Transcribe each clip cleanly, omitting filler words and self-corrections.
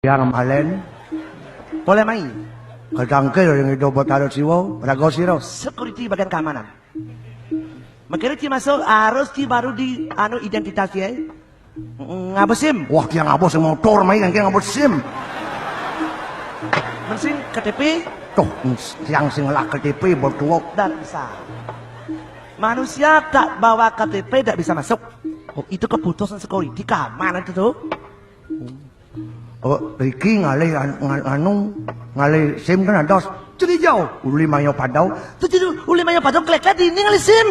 yang malen boleh main kadangke yang itu botalo siwo rago siro security bagian keamanan. Makanya dia masuk harus dia baru di identitasnya ngabos SIM. Wah dia ngabos motor main yang ngabos SIM mensing KTP tuh yang sing lah KTP berdua dan bisa manusia tak bawa KTP tak bisa masuk. Oh, itu keputusan security keamanan itu tuh. Oh, Ricky ngalih ngalih SIM kan ada jadi jauh uli mayo padau tuh jadi uli mayo padau klek ini ngalih SIM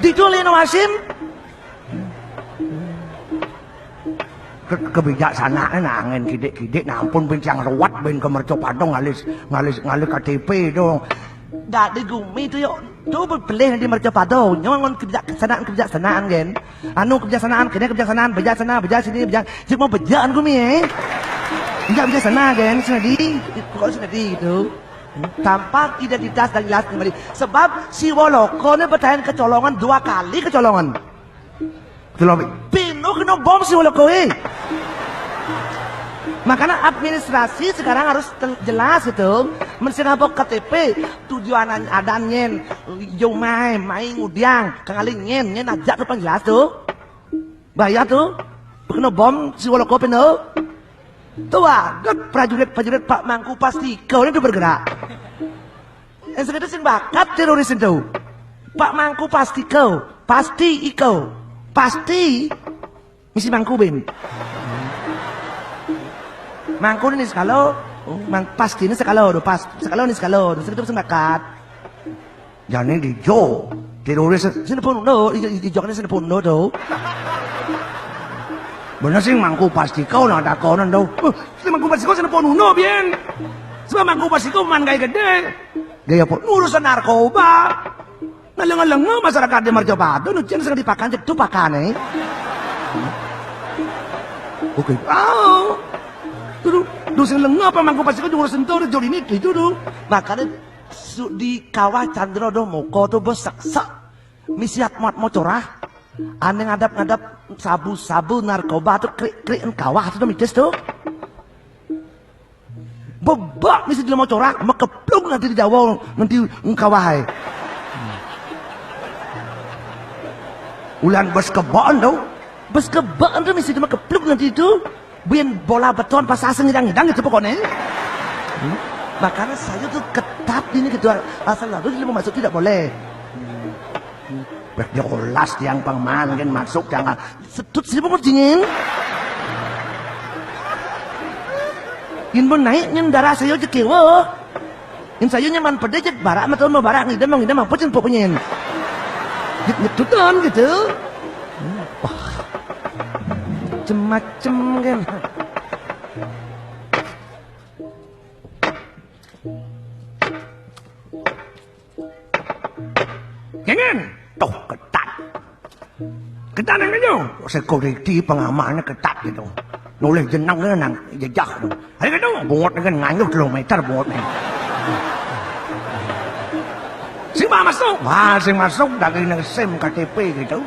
dijualin sama SIM kebijaksanaan nangen kidik nampun bincang ruwat ben kemerco padau ngalih KTP dong nggak di gumi itu yuk tuh berbelih di mercapado nyon kebijaksanaan kan kebijaksanaan bejak sini bejak cik mau bejaan gumi nggak bijaksana kan senadi kok senadi gitu tanpa identitas dan jelas kembali sebab si Woloko ini bertahan kecolongan 2 kali kecolongan penuh kena bom si Woloko makanya administrasi sekarang harus jelas itu mesti ngapok KTP tujuan adanya yo main ngudiang kali nyen aja tuh jelas tuh bayar tuh kena bom si Woloko penuh tuh kan prajurit Pak Mangku pasti kau ini tuh bergerak yang segitu sing bakat teroris itu Pak Mangku pasti misi Mangku bin Mangku ini sekalo, pasti ini sekalo ini sekalo, segitu sembakat. Jadi di Jo, teroris sini pun di joknya sini pun tuh. Bener sih Mangku pasti kau ada konon tuh. Mangku pasti kau sini pun bien. Sebab Mangku pasti kau man gaya gede. Gaya pun urusan narkoba. Ngaleng-ngaleng masyarakat di Marjopado, nucian sedang dipakan itu pakan Oke. Tuh dosen lengah apa Mangku pasti kau juga sentuh jol ini itu tuh makanya di kawah Chandra doh moko tuh bos saksa misiat mau corah aneh ngadap sabu narkoba tuh krik kawah tuh mites tuh bebak misi di mau corah mau keplung nanti di Jawa nanti kawah ulan bos kebon tuh misi di mau keplung nanti itu biar bola beton pas asal ngidang gitu pokoknya makanya saya tuh ketat ini gitu asal lalu dia mau masuk tidak boleh jelas yang pengman kan masuk jangan setut sih mau dingin yang pun naik yang darah saya jekewa yang saya nyaman pede cek barak atau mau barak ngidam pocen pokoknya nyetutan gitu macem-macem kan jangan tuh ketat yang itu security pengamannya ketat gitu nulis jenang kan nang jejak tuh hari itu bungot kan nganyuk kilometer bungotnya sing masuk dari nang SIM KTP gitu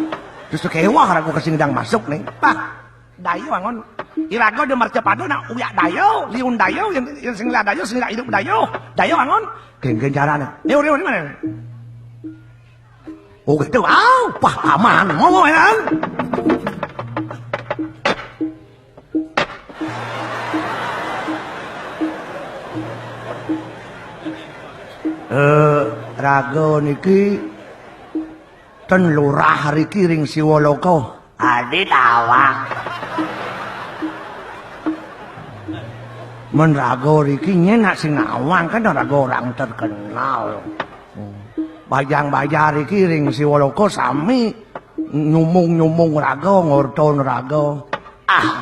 terus kewah aku kesini dang masuk nih pak dayo angon irago de Marjopado nak uyak dayo liun dayo yang sing la dayo sing la hidup dayo angon geng carane riu di mana oh gitu wah aman mau kan rago niki ten lurah riki ring Siwoloko adit awak menrago riki nyenak sing awang kan rago orang terkenal bayang-bayar riki ring Siwoloko sami nyumung rago ngorton rago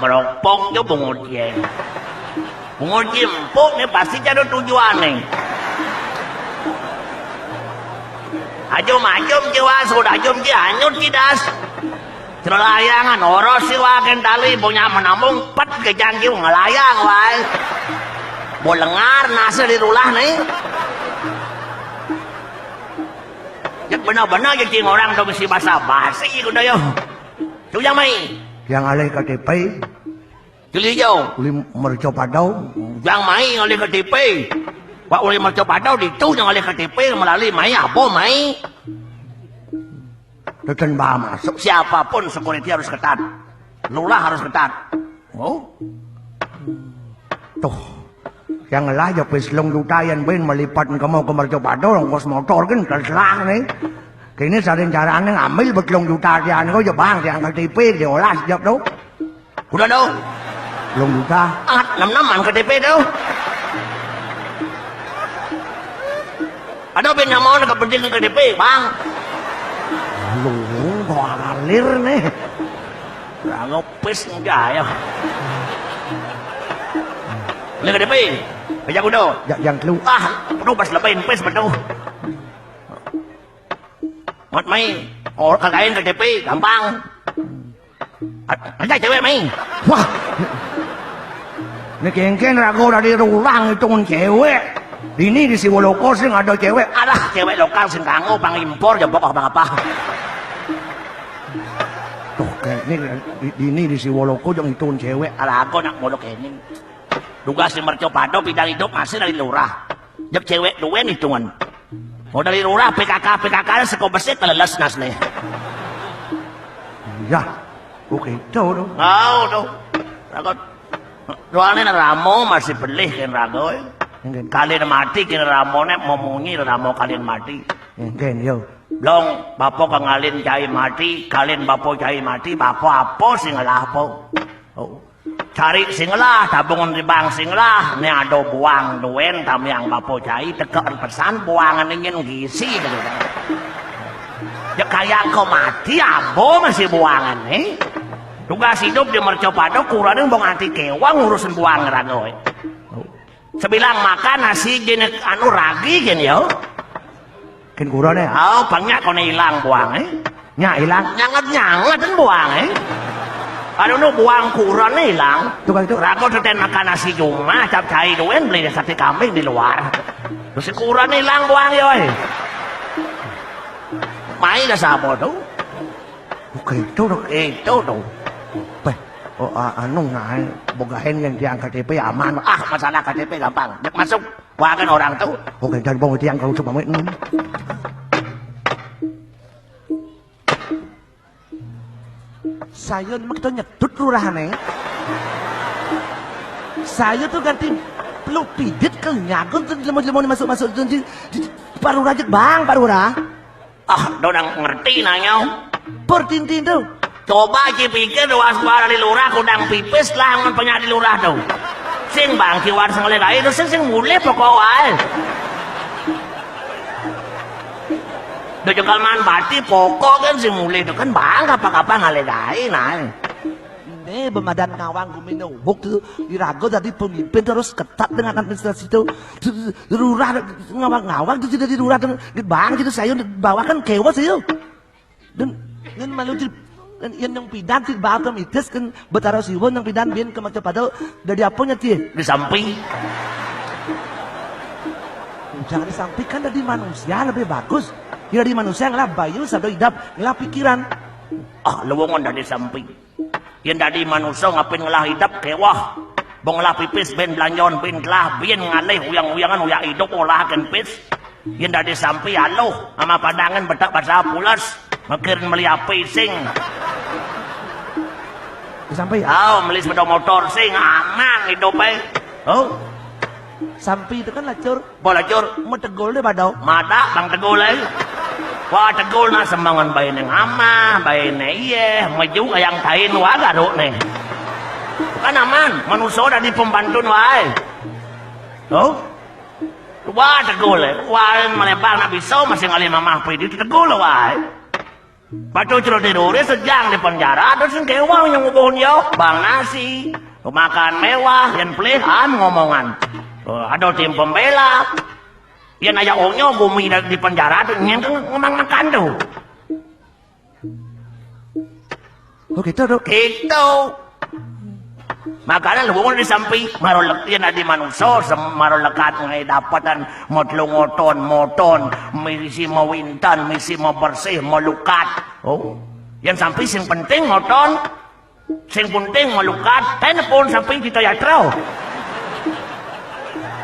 meropok yo bungutien empuk nih pasti jadi tujuan ajum jiwa sudah ajum anyut kidas Cerlayangan oros si wagen tali punya menambung pet kejangki ngelayang wae. Mau lengar nasi dirulah nih. Ya benar-benar jadi orang tuh mesti basa-basi kudu yo. Tuyang mai. yang alih KTP Cili hijau. uli merco padau Yang mai oleh KTP. Pak oleh merca padau itu yang oleh KTP melalui mai apa mai? teten bah masuk Siapapun security harus ketat. Lurah harus ketat. Oh, tuh yang lah ya pes long juta yang ben melipat ke mau ke merco padau ngos motor kan terserang nih kini sering caranya ngambil betlong juta dia kau ya bang yang KTP dia olah sejak đâu udah dong. long juta 6-6an KTP tuh. Ada ben yang mau nak penting KTP, Bang. lu kok ngalir nih Lah ngopis enggak ya. Ini KTP. Kaya udah. yang lu Penuh pas lepain pes betul. Mat mai, kakain KTP gampang. Ada cewek mai. wah ini kengken rago dari rulang itu cewek ini di Siwoloko sih ada cewek Alah, cewek lokal sing kanggo pang impor ya pokok apa-apa. tuh kayak ini di Siwoloko yang itu cewek Alah aku nak modok ini. Duga si merco pado bidang hidup masih dari lurah. Jek cewek duwen hitungan. Mau dari lurah PKK seko besit leles nas nih. ya oke tuh Tuh. Ragot. Doane na ramo masih belih kan rago. Kalian mati kira ramone momongi ramo kalian mati. kengken yo Long bapo kangalin cai mati, kalian bapo cai mati, bapo apa sing lapo. Oh. Cari singlah, tabungan di bank singlah, ni ada buang duen tam yang bapo cai tekan pesan buangan ingin gisi gitu. Ya kayak kau mati abo masih buangan nih. Tugas hidup di merco pado kurang bong anti kewang ngurusin buang rago. Sebilang makan nasi gini anu ragi gini yo. ken kurang ya Oh, banyak kau hilang buang nya hilang Nyangat kan buang Aduh nu buang kurang hilang. tuh kan itu Rago teten makan nasi cuma cap cai duen beli sate kambing di luar. Terus kurang hilang buang yo. Mai dah sabo tuh. oke tuh Itu tuh. Beh, oh, anu ngai bogahen yang diang KTP aman Masalah KTP gampang. Dek masuk. Wah kan orang tuh. oke dan bong tiang kalau coba main Saya memang kita nyedut lurahan nih. Saya tuh ganti peluk pijit ke nyagun tuh lemon masuk di paru rajak bang paru rah. Donang ngerti nanya. Pertintin tuh. Coba pikir doa suara di lurah kudang pipis lah ngan penyak di lurah tuh. Sing bang kiwar sengle lain sing mulai pokok wae. Do jengkal man bati pokok kan sing mulai itu kan bang apa-apa ngaledain nah. Ini bemadan ngawang gumino tuh dirago tadi pemimpin terus ketat dengan administrasi itu lurah ngawang itu jadi lurah dan bang itu saya bawakan kewas itu dan malu yan yang pidan ti bawa mites kan betara siwon yang pidan bin ke macam padahal dari apanya ti Di samping jangan disampaikan dari manusia lebih bagus ya dari manusia ngelah bayu sado idap ngelah pikiran lewongan dari samping. Yang dari manusia ngapin ngelah hidap kewah. Bong ngelah pipis ben belanjon ben kelah ben ngalih uyang-uyangan uyak hidup olahakan pis. Yang dari samping aloh sama padangan betak bahasa pulas. Makirin meli api sing. sampai Meli sepeda motor sing aman hidupnya. sampai itu kan lacur Bola cur. mau tegol deh badau Mata bang tegol Wah tegol na sembangan bayi neng ama, bayi neng iya, maju kayang kain waga do nih. Kan aman, manusia udah di pembantu wae. Wah tegol wah melebar na bisa masih ngalih mamah pedi tegol wae. Batu curo tidur sejang di penjara, terus yang kewang yang ngubun yo, bang nasi, makan mewah, yang pelihan ngomongan. Ada tim pembela. Yan aja onyo bumi di penjara tuh nyen ngomong makan tuh. gitu dok Gitu. Makanya lu di samping marolek yan adi manusia marolekat ngay dapatan moton misi mawintan misi mau bersih mau lukat. Yan sampai sing penting moton Sing penting melukat telepon sampai kita yatro.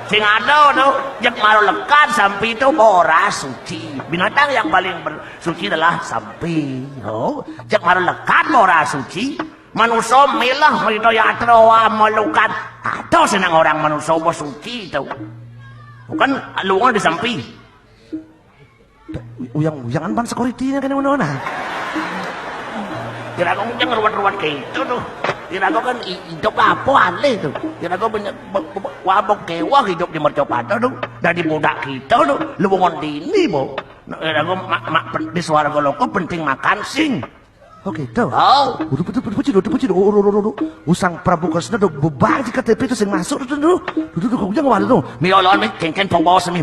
Sing ada tuh yang malu lekat sampai itu ora suci. Binatang yang paling suci adalah sampai. Oh, yang malu lekat ora suci. Manusia milah kita yatro melukat. Ada senang orang manusia suci itu. Bukan luang di sampai. Uyang-uyangan pan security-nya kan mana? Kira kau jangan ruwet-ruwet kayak itu tuh. Kira kau kan hidup apa aneh tuh. Kira kau banyak wabok kewah hidup di Mercopada tuh. Dari budak kita tuh. Luwungan dini bo. Kira kau di suara goloko penting makan sing. Oh gitu. Oh. Usang Prabu Kresna do bebang di KTP itu sing masuk tuh dulu. Duduk kau jangan waduh tuh. Miolon mi kengken pembawa semi.